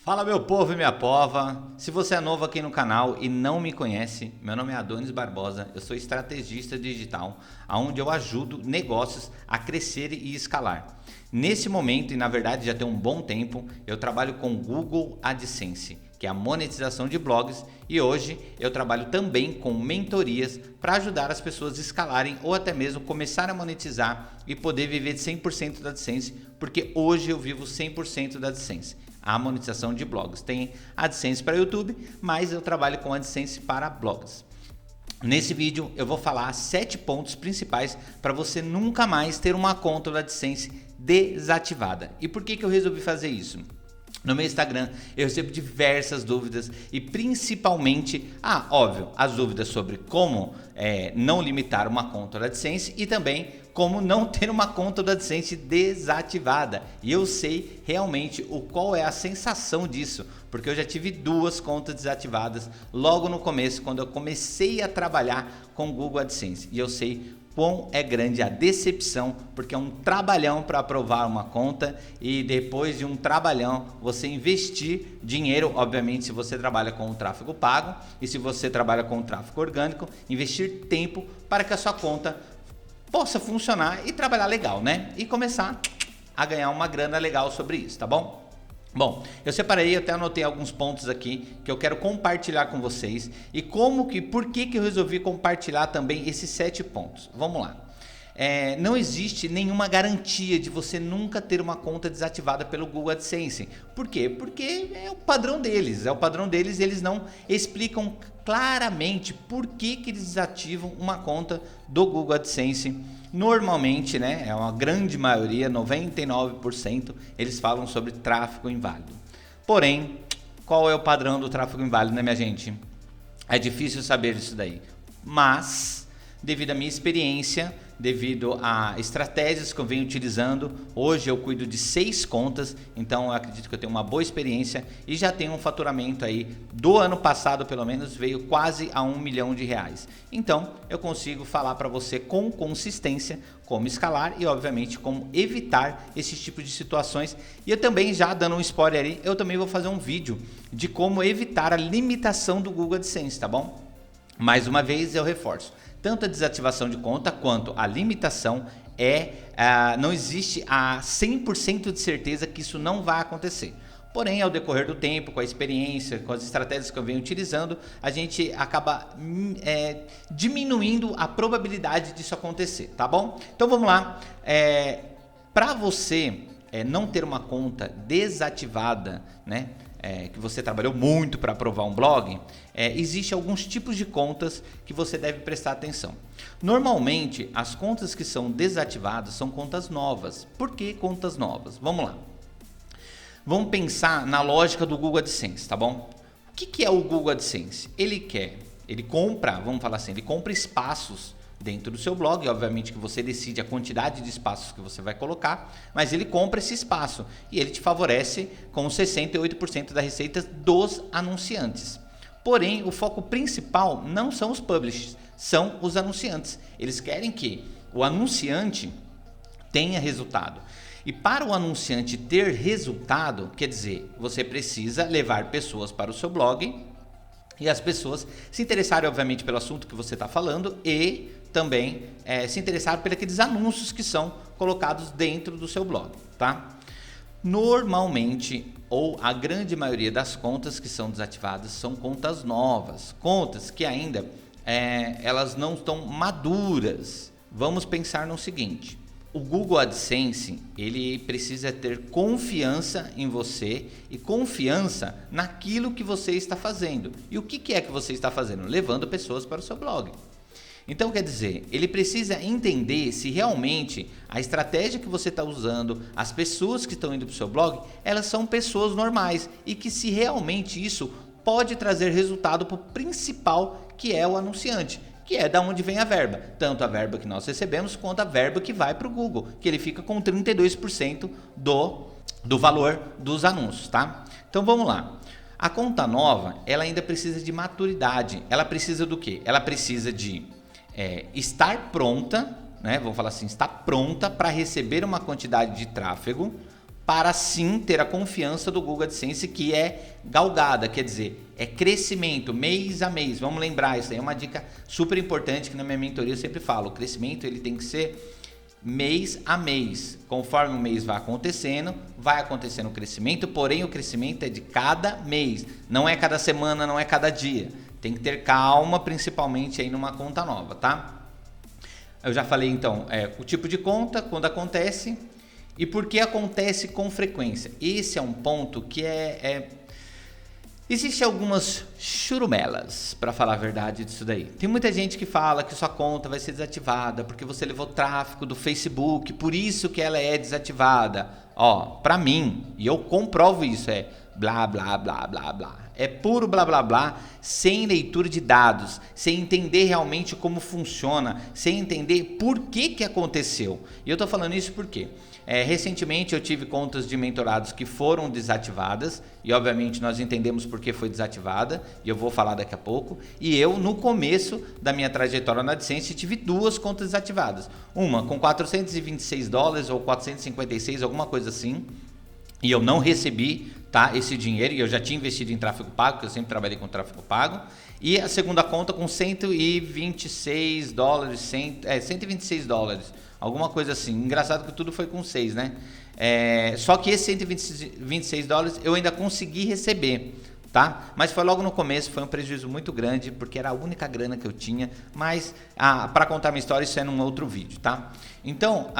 Fala meu povo e minha pova, se você é novo aqui no canal e não me conhece, meu nome é Adonis Barbosa, eu sou estrategista digital, onde eu ajudo negócios a crescer e escalar. Nesse momento, e na verdade já tem um bom tempo, eu trabalho com Google AdSense, que é a monetização de blogs, e hoje eu trabalho também com mentorias para ajudar as pessoas a escalarem ou até mesmo começar a monetizar e poder viver de 100% da AdSense, porque hoje eu vivo 100% da AdSense. A monetização de blogs. Tem AdSense para YouTube, mas eu trabalho com AdSense para blogs. Nesse vídeo eu vou falar 7 pontos principais para você nunca mais ter uma conta do AdSense desativada. E por que eu resolvi fazer isso? No meu Instagram eu recebo diversas dúvidas e principalmente, óbvio, as dúvidas sobre como não limitar uma conta do AdSense e também como não ter uma conta do AdSense desativada. E eu sei realmente qual é a sensação disso, porque eu já tive 2 contas desativadas logo no começo, quando eu comecei a trabalhar com o Google AdSense. E eu sei quão é grande a decepção, porque é um trabalhão para aprovar uma conta e depois de um trabalhão você investir dinheiro, obviamente se você trabalha com o tráfego pago e se você trabalha com o tráfego orgânico, investir tempo para que a sua conta possa funcionar e trabalhar legal, né? E começar a ganhar uma grana legal sobre isso, tá bom? Bom, eu separei, eu até anotei alguns pontos aqui que eu quero compartilhar com vocês e por que eu resolvi compartilhar também esses 7 pontos. Vamos lá. Não existe nenhuma garantia de você nunca ter uma conta desativada pelo Google AdSense. Por quê? Porque é o padrão deles, e eles não explicam claramente por que eles desativam uma conta do Google AdSense. Normalmente, né, é uma grande maioria, 99%, eles falam sobre tráfego inválido. Porém, qual é o padrão do tráfego inválido, né, minha gente? É difícil saber isso daí, mas devido à minha experiência, devido a estratégias que eu venho utilizando, hoje eu cuido de 6 contas, então eu acredito que eu tenho uma boa experiência e já tenho um faturamento aí do ano passado, pelo menos veio quase a R$1 milhão. Então eu consigo falar para você com consistência como escalar e obviamente como evitar esse tipo de situações. E eu também, já dando um spoiler aí, eu também vou fazer um vídeo de como evitar a limitação do Google AdSense, tá bom? Mais uma vez eu reforço, tanto a desativação de conta quanto a limitação não existe a 100% de certeza que isso não vai acontecer. Porém, ao decorrer do tempo, com a experiência, com as estratégias que eu venho utilizando, a gente acaba diminuindo a probabilidade disso acontecer, tá bom? Então vamos lá. Para você não ter uma conta desativada, né? Que você trabalhou muito para aprovar um blog, existe alguns tipos de contas que você deve prestar atenção. Normalmente, as contas que são desativadas são contas novas. Por que contas novas? Vamos lá. Vamos pensar na lógica do Google AdSense, tá bom? O que é o Google AdSense? Ele compra, vamos falar assim, ele compra espaços dentro do seu blog, obviamente que você decide a quantidade de espaços que você vai colocar, mas ele compra esse espaço e ele te favorece com 68% da receita dos anunciantes. Porém, o foco principal não são os publishers, são os anunciantes. Eles querem que o anunciante tenha resultado. E para o anunciante ter resultado, quer dizer, você precisa levar pessoas para o seu blog e as pessoas se interessarem, obviamente, pelo assunto que você está falando e também se interessar por aqueles anúncios que são colocados dentro do seu blog, tá? Normalmente, ou a grande maioria das contas que são desativadas são contas novas, contas que ainda elas não estão maduras. Vamos pensar no seguinte: o Google AdSense, ele precisa ter confiança em você e confiança naquilo que você está fazendo. E o que é que você está fazendo? Levando pessoas para o seu blog. Então, quer dizer, ele precisa entender se realmente a estratégia que você está usando, as pessoas que estão indo para o seu blog, elas são pessoas normais e que se realmente isso pode trazer resultado para o principal, que é o anunciante, que é da onde vem a verba, tanto a verba que nós recebemos quanto a verba que vai para o Google, que ele fica com 32% do valor dos anúncios, tá? Então vamos lá. A conta nova, ela ainda precisa de maturidade. Ela precisa do quê? Ela precisa de estar pronta, né? Vamos falar assim, está pronta para receber uma quantidade de tráfego. para sim ter a confiança do Google AdSense, que é galgada, quer dizer, é crescimento mês a mês. Vamos lembrar, isso aí é uma dica super importante que na minha mentoria eu sempre falo, o crescimento ele tem que ser mês a mês, conforme o mês vai acontecendo o crescimento, porém o crescimento é de cada mês, não é cada semana, não é cada dia. Tem que ter calma, principalmente aí numa conta nova, tá? Eu já falei então, o tipo de conta, quando acontece e por que acontece com frequência. Esse é um ponto que Existem algumas churumelas, para falar a verdade disso daí. Tem muita gente que fala que sua conta vai ser desativada porque você levou tráfego do Facebook, por isso que ela é desativada. Ó, para mim, e eu comprovo isso, blá, blá, blá, blá, blá. É puro blá, blá, blá, sem leitura de dados, sem entender realmente como funciona, sem entender por que aconteceu. E eu tô falando isso porque recentemente eu tive contas de mentorados que foram desativadas e obviamente nós entendemos por que foi desativada e eu vou falar daqui a pouco. E eu no começo da minha trajetória na AdSense tive 2 contas desativadas, uma com $426 ou 456, alguma coisa assim, e eu não recebi, tá, esse dinheiro, e eu já tinha investido em tráfego pago, porque eu sempre trabalhei com tráfego pago. E a segunda conta com $126, $126, alguma coisa assim. Engraçado que tudo foi com 6, né? Só que esse $126 eu ainda consegui receber, tá? Mas foi logo no começo, foi um prejuízo muito grande, porque era a única grana que eu tinha. Mas, para contar minha história, isso é num outro vídeo, tá? Então,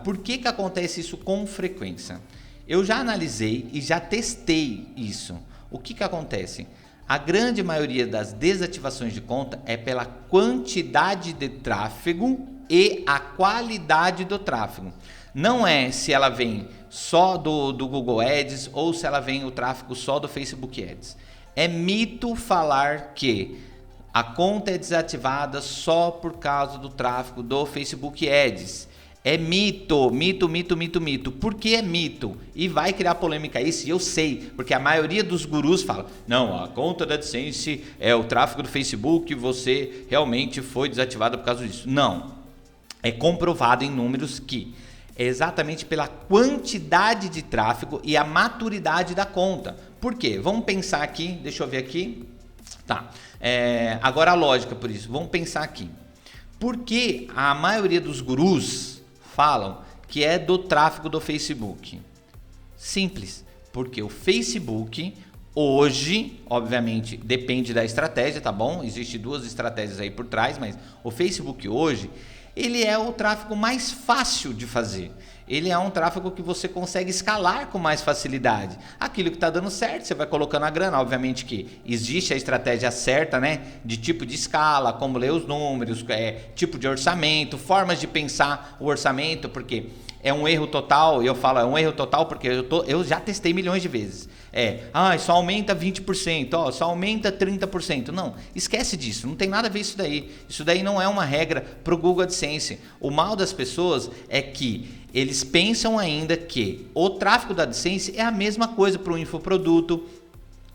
por que acontece isso com frequência? Eu já analisei e já testei isso. O que acontece? A grande maioria das desativações de conta é pela quantidade de tráfego e a qualidade do tráfego. Não é se ela vem só do Google Ads ou se ela vem o tráfego só do Facebook Ads. É mito falar que a conta é desativada só por causa do tráfego do Facebook Ads. É mito, mito, mito, mito, mito. Por que é mito? E vai criar polêmica isso, e eu sei, porque a maioria dos gurus fala, não, a conta da AdSense é o tráfego do Facebook, você realmente foi desativada por causa disso. Não, é comprovado em números que é exatamente pela quantidade de tráfego e a maturidade da conta. Por quê? Vamos pensar aqui, deixa eu ver aqui. Tá, agora a lógica por isso, vamos pensar aqui. Por que a maioria dos gurus falam que é do tráfego do Facebook? Simples, porque o Facebook hoje, obviamente, depende da estratégia, tá bom? Existem 2 estratégias aí por trás, mas o Facebook hoje, ele é o tráfego mais fácil de fazer. Ele é um tráfego que você consegue escalar com mais facilidade. Aquilo que está dando certo, você vai colocando a grana. Obviamente que existe a estratégia certa, né? De tipo de escala, como ler os números, tipo de orçamento, formas de pensar o orçamento, porque é um erro total. E eu falo, é um erro total porque eu já testei milhões de vezes. Só aumenta 20%, só aumenta 30%. Não, esquece disso, não tem nada a ver isso daí. Isso daí não é uma regra para o Google AdSense. O mal das pessoas é que eles pensam ainda que o tráfego da AdSense é a mesma coisa para um infoproduto,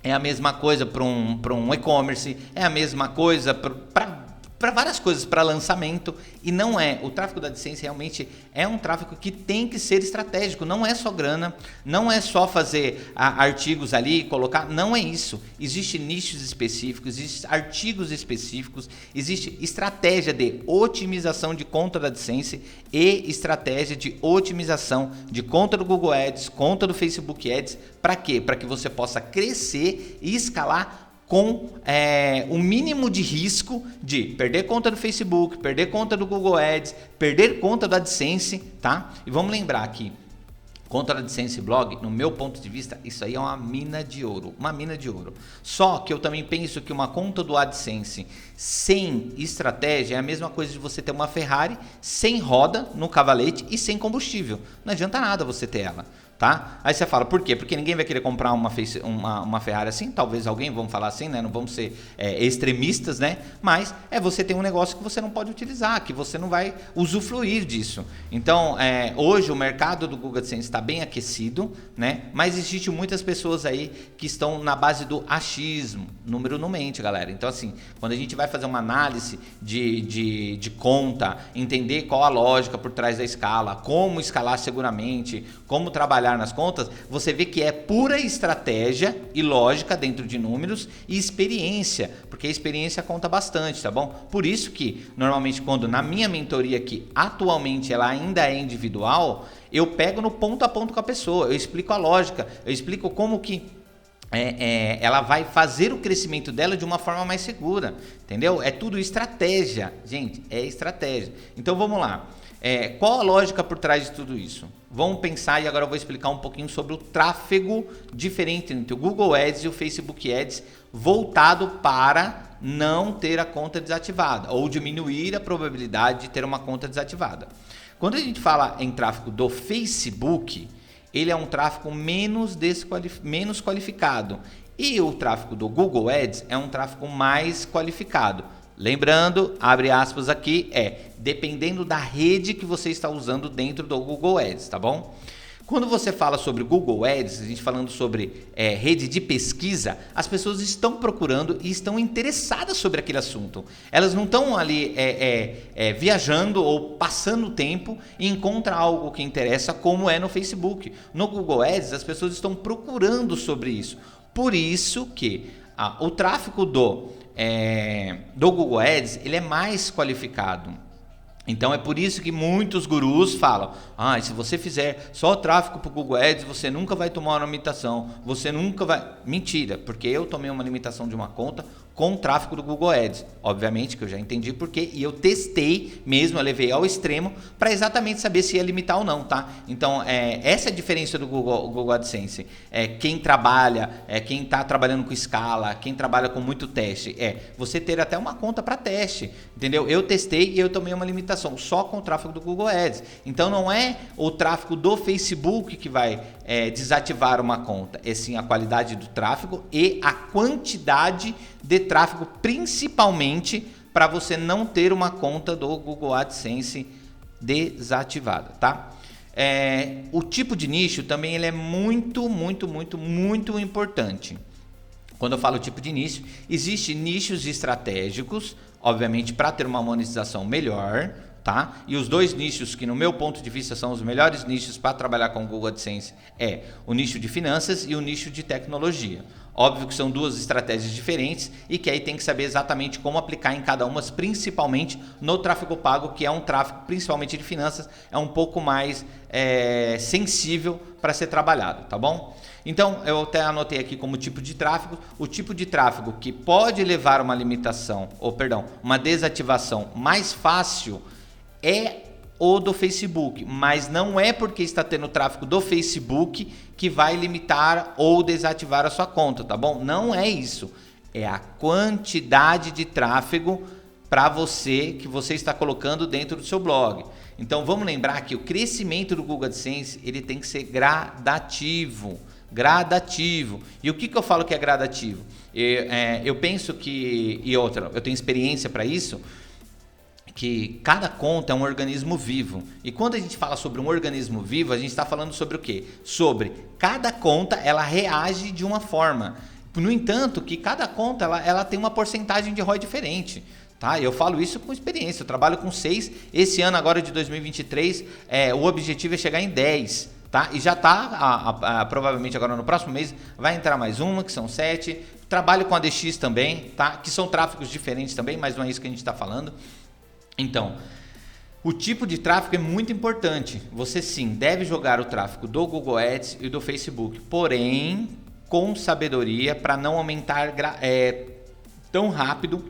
é a mesma coisa para um e-commerce, é a mesma coisa para várias coisas, para lançamento, e não é. O tráfego da AdSense realmente é um tráfego que tem que ser estratégico, não é só grana, não é só fazer artigos ali e colocar, não é isso. Existem nichos específicos, existem artigos específicos, existe estratégia de otimização de conta da AdSense e estratégia de otimização de conta do Google Ads, conta do Facebook Ads, para quê? Para que você possa crescer e escalar com o mínimo de risco de perder conta do Facebook, perder conta do Google Ads, perder conta do AdSense, tá? E vamos lembrar que conta do AdSense Blog, no meu ponto de vista, isso aí é uma mina de ouro, Só que eu também penso que uma conta do AdSense sem estratégia é a mesma coisa de você ter uma Ferrari sem roda no cavalete e sem combustível. Não adianta nada você ter ela. Tá? Aí você fala, por quê? Porque ninguém vai querer comprar uma Ferrari assim, talvez alguém, vamos falar assim, né? Não vamos ser extremistas, né? Mas você tem um negócio que você não pode utilizar, que você não vai usufruir disso. Então, hoje o mercado do Google AdSense está bem aquecido, né? Mas existem muitas pessoas aí que estão na base do achismo, número não mente, galera. Então, assim, quando a gente vai fazer uma análise de conta, entender qual a lógica por trás da escala, como escalar seguramente, como trabalhar chegar nas contas, você vê que é pura estratégia e lógica dentro de números e experiência, porque a experiência conta bastante, tá bom? Por isso que, normalmente, quando na minha mentoria, que atualmente ela ainda é individual, eu pego no ponto a ponto com a pessoa, eu explico a lógica, eu explico como que ela vai fazer o crescimento dela de uma forma mais segura, entendeu? É tudo estratégia, gente, é estratégia. Então vamos lá. Qual a lógica por trás de tudo isso? Vamos pensar, e agora eu vou explicar um pouquinho sobre o tráfego diferente entre o Google Ads e o Facebook Ads, voltado para não ter a conta desativada ou diminuir a probabilidade de ter uma conta desativada. Quando a gente fala em tráfego do Facebook, ele é um tráfego menos qualificado. E o tráfego do Google Ads é um tráfego mais qualificado. Lembrando, abre aspas aqui, dependendo da rede que você está usando dentro do Google Ads, tá bom? Quando você fala sobre Google Ads, a gente falando sobre rede de pesquisa, as pessoas estão procurando e estão interessadas sobre aquele assunto. Elas não estão ali viajando ou passando tempo e encontram algo que interessa, como é no Facebook. No Google Ads, as pessoas estão procurando sobre isso. Por isso que o tráfego do Google Ads ele é mais qualificado. Então é por isso que muitos gurus falam: se você fizer só tráfego para o Google Ads, você nunca vai tomar uma limitação, você nunca vai... Mentira, porque eu tomei uma limitação de uma conta com o tráfego do Google Ads. Obviamente que eu já entendi porquê e eu testei mesmo, eu levei ao extremo para exatamente saber se ia limitar ou não, tá? Então essa é a diferença do Google AdSense. Quem trabalha, quem está trabalhando com escala, quem trabalha com muito teste, você ter até uma conta para teste, entendeu? Eu testei e eu tomei uma limitação só com o tráfego do Google Ads. Então não é o tráfego do Facebook que vai desativar uma conta, é sim a qualidade do tráfego e a quantidade de tráfego, principalmente para você não ter uma conta do Google AdSense desativada, tá? O tipo de nicho também ele é muito importante. Quando eu falo tipo de nicho, existem nichos estratégicos, obviamente para ter uma monetização melhor, tá? E os dois nichos que no meu ponto de vista são os melhores nichos para trabalhar com o Google AdSense o nicho de finanças e o nicho de tecnologia. Óbvio que são duas estratégias diferentes e que aí tem que saber exatamente como aplicar em cada uma, principalmente no tráfego pago, que é um tráfego principalmente de finanças, é um pouco mais sensível para ser trabalhado, tá bom? Então eu até anotei aqui como tipo de tráfego, o tipo de tráfego que pode levar uma limitação, uma desativação mais fácil é o do Facebook, mas não é porque está tendo tráfego do Facebook que vai limitar ou desativar a sua conta, tá bom? Não é isso. É a quantidade de tráfego para você que você está colocando dentro do seu blog. Então vamos lembrar que o crescimento do Google AdSense ele tem que ser gradativo. E o que eu falo que é gradativo? Eu penso que, eu tenho experiência para isso, que cada conta é um organismo vivo. E quando a gente fala sobre um organismo vivo, a gente está falando sobre o quê? Sobre cada conta, ela reage de uma forma. No entanto, que cada conta ela tem uma porcentagem de ROI diferente. Tá? Eu falo isso com experiência, eu trabalho com 6. Esse ano agora de 2023, o objetivo é chegar em 10. Tá? E já está, provavelmente agora no próximo mês, vai entrar mais uma, que são 7. Trabalho com a DX também, tá? Que são tráfegos diferentes também, mas não é isso que a gente está falando. Então, o tipo de tráfego é muito importante. Você sim deve jogar o tráfego do Google Ads e do Facebook, porém com sabedoria para não aumentar tão rápido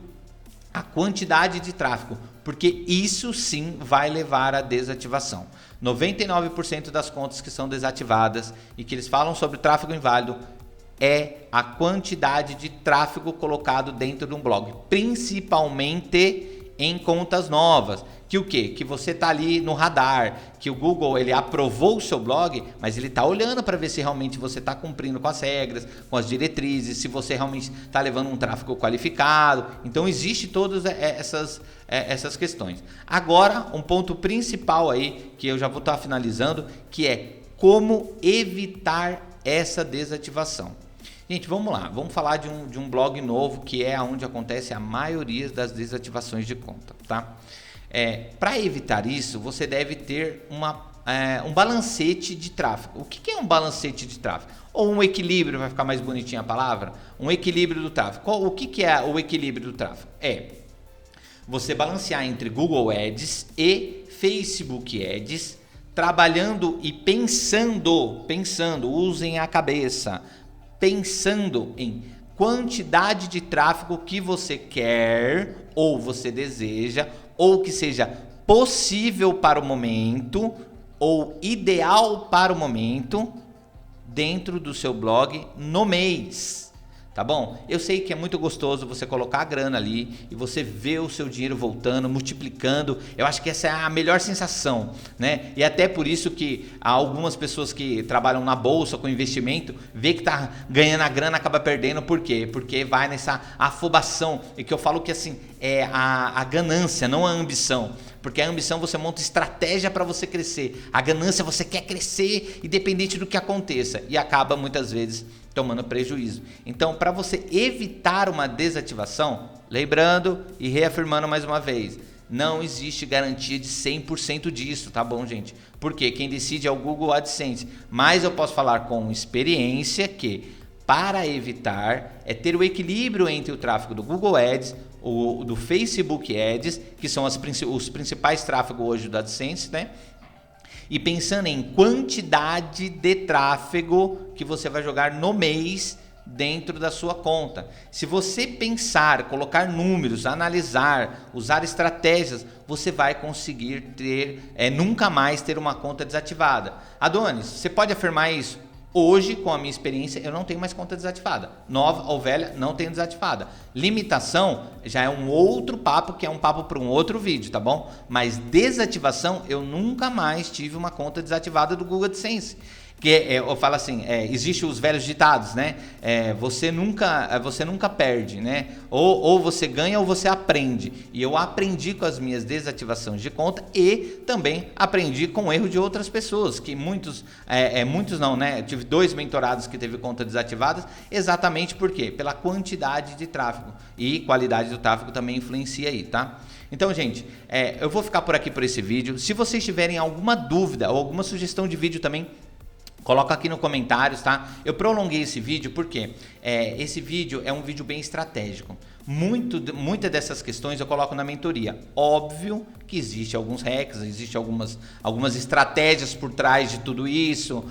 a quantidade de tráfego, porque isso sim vai levar à desativação. 99% das contas que são desativadas e que eles falam sobre tráfego inválido é a quantidade de tráfego colocado dentro de um blog, principalmente em contas novas, que o quê? Que você está ali no radar, que o Google ele aprovou o seu blog, mas ele está olhando para ver se realmente você está cumprindo com as regras, com as diretrizes, se você realmente está levando um tráfego qualificado. Então existe todas essas questões. Agora, um ponto principal aí, que eu já vou estar finalizando, que é como evitar essa desativação. Gente, vamos lá, vamos falar de um blog novo que é onde acontece a maioria das desativações de conta, tá? Para evitar isso, você deve ter uma um balancete de tráfego. O que é um balancete de tráfego? Ou um equilíbrio, vai ficar mais bonitinha a palavra? Um equilíbrio do tráfego. O que é o equilíbrio do tráfego? É você balancear entre Google Ads e Facebook Ads, trabalhando e pensando, usem a cabeça, pensando em quantidade de tráfego que você quer, ou você deseja, ou que seja possível para o momento, ou ideal para o momento, dentro do seu blog no mês. Tá bom? Eu sei que é muito gostoso você colocar a grana ali e você ver o seu dinheiro voltando, multiplicando. Eu acho que essa é a melhor sensação, né? E até por isso que algumas pessoas que trabalham na bolsa com investimento, vê que tá ganhando a grana, acaba perdendo. Por quê? Porque vai nessa afobação. E que eu falo que assim, é a ganância, não a ambição. Porque a ambição você monta estratégia para você crescer. A ganância você quer crescer independente do que aconteça. E acaba muitas vezes tomando prejuízo. Então, para você evitar uma desativação, lembrando e reafirmando mais uma vez, não existe garantia de 100% disso, tá bom, gente? Porque quem decide é o Google AdSense. Mas eu posso falar com experiência que, para evitar, é ter o equilíbrio entre o tráfego do Google Ads, do Facebook Ads, que são os principais tráfegos hoje do AdSense, né? E pensando em quantidade de tráfego que você vai jogar no mês dentro da sua conta. Se você pensar, colocar números, analisar, usar estratégias, você vai conseguir nunca mais ter uma conta desativada. Adonis, você pode afirmar isso? Hoje, com a minha experiência, eu não tenho mais conta desativada. Nova ou velha, não tenho desativada. Limitação já é um outro papo, que é um papo para um outro vídeo, tá bom? Mas desativação, eu nunca mais tive uma conta desativada do Google AdSense. Que eu falo assim, existe os velhos ditados, né? Você nunca perde, né? Ou você ganha ou você aprende. E eu aprendi com as minhas desativações de conta e também aprendi com o erro de outras pessoas, que muitos não, né? Eu tive 2 mentorados que teve conta desativadas, exatamente por quê? Pela quantidade de tráfego. E qualidade do tráfego também influencia aí, tá? Então, gente, eu vou ficar por aqui por esse vídeo. Se vocês tiverem alguma dúvida ou alguma sugestão de vídeo também, coloca aqui nos comentários, tá? Eu prolonguei esse vídeo porque esse vídeo é um vídeo bem estratégico. Muitas dessas questões eu coloco na mentoria. Óbvio que existe alguns hacks, existe algumas estratégias por trás de tudo isso,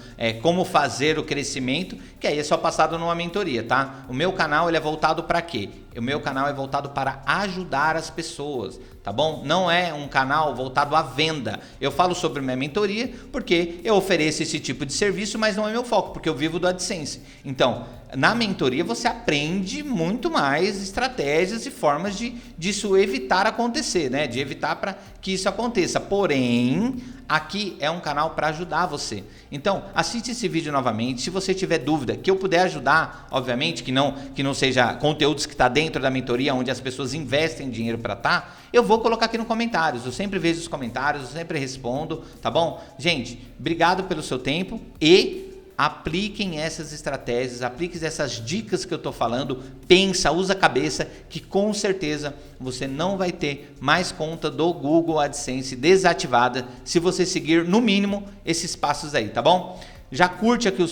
como fazer o crescimento, que aí é só passado numa mentoria, tá? O meu canal ele é voltado para quê? O meu canal é voltado para ajudar as pessoas, tá bom? Não é um canal voltado à venda. Eu falo sobre minha mentoria porque eu ofereço esse tipo de serviço, mas não é meu foco, porque eu vivo do AdSense. Então, na mentoria você aprende muito mais estratégias e formas disso evitar acontecer, né? De evitar para que isso aconteça. Porém, aqui é um canal para ajudar você. Então, assiste esse vídeo novamente. Se você tiver dúvida, que eu puder ajudar, obviamente, que não seja conteúdos que está dentro da mentoria, onde as pessoas investem dinheiro para eu vou colocar aqui nos comentários. Eu sempre vejo os comentários, eu sempre respondo, tá bom? Gente, obrigado pelo seu tempo e apliquem essas estratégias, apliquem essas dicas que eu estou falando, pensa, usa a cabeça, que com certeza você não vai ter mais conta do Google AdSense desativada se você seguir no mínimo esses passos aí, tá bom? Já curte aqui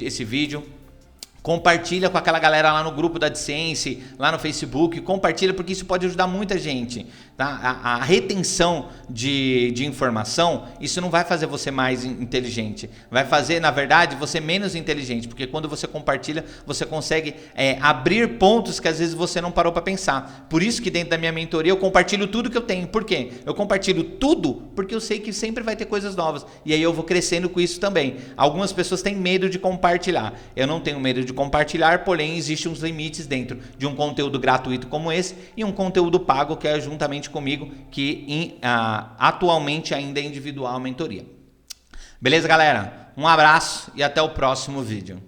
esse vídeo, compartilha com aquela galera lá no grupo da AdSense, lá no Facebook, compartilha porque isso pode ajudar muita gente, tá? A retenção de informação, isso não vai fazer você mais inteligente, vai fazer, na verdade, você menos inteligente, porque quando você compartilha, você consegue abrir pontos que às vezes você não parou para pensar. Por isso que dentro da minha mentoria eu compartilho tudo que eu tenho. Por quê? Eu compartilho tudo porque eu sei que sempre vai ter coisas novas, e aí eu vou crescendo com isso também. Algumas pessoas têm medo de compartilhar, eu não tenho medo de compartilhar, porém existem uns limites dentro de um conteúdo gratuito como esse e um conteúdo pago que é juntamente comigo, que atualmente ainda é individual a mentoria. Beleza, galera? Um abraço e até o próximo vídeo.